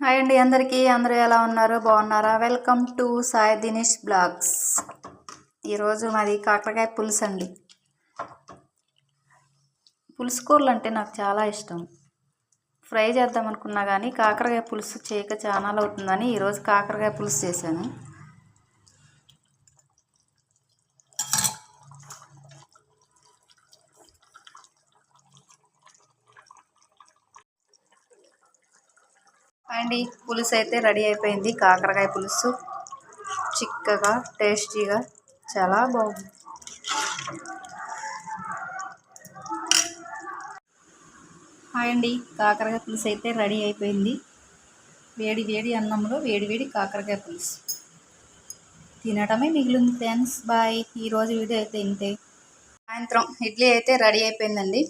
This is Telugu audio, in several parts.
హాయ్ అండి అందరికీ. అందరూ ఎలా ఉన్నారు? బాగున్నారా? Welcome to Sai Dinesh blogs. ఈరోజు మాది కాకరకాయ పులుసు అండి. పులుసు కూరలు అంటే నాకు చాలా ఇష్టం. ఫ్రై చేద్దాం అనుకున్నా కానీ కాకరకాయ పులుసు చేయక చాలా అవుతుందని ఈరోజు కాకరకాయ పులుసు చేశాను. అండి పులుసు అయితే రెడీ అయిపోయింది. కాకరకాయ పులుసు చిక్కగా టేస్టీగా చాలా బాగుంది. హాయ్ అండి, కాకరకాయ పులుసు అయితే రెడీ అయిపోయింది. వేడి వేడి అన్నంలో వేడి వేడి కాకరకాయ పులుసు తినడమే మిగిలింది ఫ్రెండ్స్. బాయ్. ఈరోజు వీడియో అయితే ఇంతే. సాయంత్రం ఇడ్లీ అయితే రెడీ అయిపోయిందండి.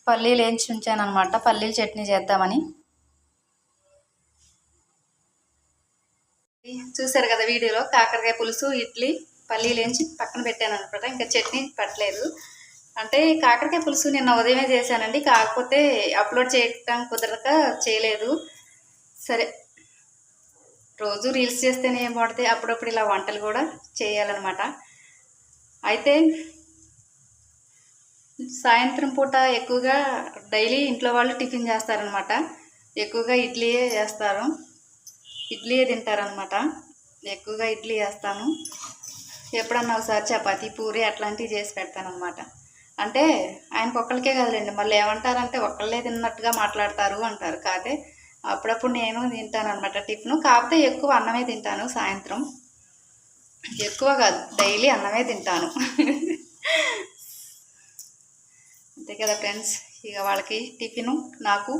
పల్లీలు వేయించి ఉంచాను అనమాట, పల్లీలు చట్నీ చేద్దామని. చూసారు కదా వీడియోలో, కాకరకాయ పులుసు ఇడ్లీ పల్లీలు వేయించి పక్కన పెట్టాను అనమాట. ఇంకా చట్నీ పట్టలేదు. అంటే కాకరకాయ పులుసు నిన్న ఉదయమే చేశానండి, కాకపోతే అప్లోడ్ చేయడం కుదరక చేయలేదు. సరే, రోజు రీల్స్ చేస్తేనే ఏం పడితే అప్పుడప్పుడు ఇలా వంటలు కూడా చేయాలన్నమాట. అయితే సాయంత్రం పూట ఎక్కువగా డైలీ ఇంట్లో వాళ్ళు టిఫిన్ చేస్తారనమాట. ఎక్కువగా ఇడ్లీయే చేస్తారు, ఇడ్లీయే తింటారనమాట. ఎక్కువగా ఇడ్లీ చేస్తాను. ఎప్పుడన్నా ఒకసారి చపాతీ పూరి అట్లాంటివి చేసి పెడతానమాట. అంటే ఆయనకు ఒక్కరికే కదండి, మళ్ళీ ఏమంటారంటే ఒక్కళ్ళే తిన్నట్టుగా మాట్లాడతారు అంటారు. కాకపోతే అప్పుడప్పుడు నేను తింటాను అనమాట టిఫిన్. కాకపోతే ఎక్కువ అన్నమే తింటాను సాయంత్రం. ఎక్కువ కాదు, డైలీ అన్నమే తింటాను. అంతే కదా ఫ్రెండ్స్. ఇక వాళ్ళకి టిఫిను, నాకు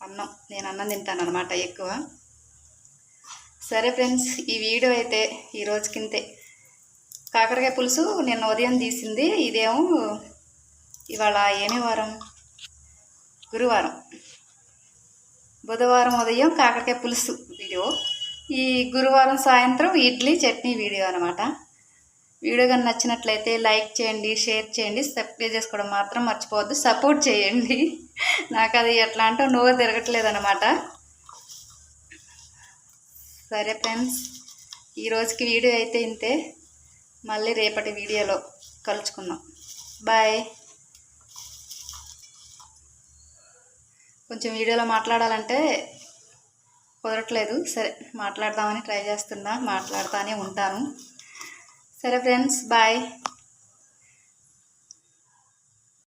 అన్నం. నేను అన్నం తింటాను అనమాట ఎక్కువ. సరే ఫ్రెండ్స్, ఈ వీడియో అయితే ఈరోజుకింతే. కాకరకాయ పులుసు నిన్న ఉదయం తీసింది. ఇదేమో ఇవాళ ఏమి వారం? గురువారం. బుధవారం ఉదయం కాకరకాయ పులుసు వీడియో, ఈ గురువారం సాయంత్రం ఇడ్లీ చట్నీ వీడియో అనమాట. వీడియో కానీ నచ్చినట్లయితే లైక్ చేయండి, షేర్ చేయండి, సబ్స్క్రైబ్ చేసుకోవడం మాత్రం మర్చిపోవద్దు. సపోర్ట్ చేయండి. నాకు అది ఎట్లా అంటే నోరు తిరగట్లేదు అనమాట. సరే ఫ్రెండ్స్, ఈరోజుకి వీడియో అయితే ఇంతే. మళ్ళీ రేపటి వీడియోలో కలుసుకుందాం. బాయ్. కొంచెం వీడియోలో మాట్లాడాలంటే కుదరట్లేదు. సరే, మాట్లాడదామని ట్రై చేస్తున్నా, మాట్లాడుతూనే ఉంటాను. సరే ఫ్రెండ్స్, బాయ్.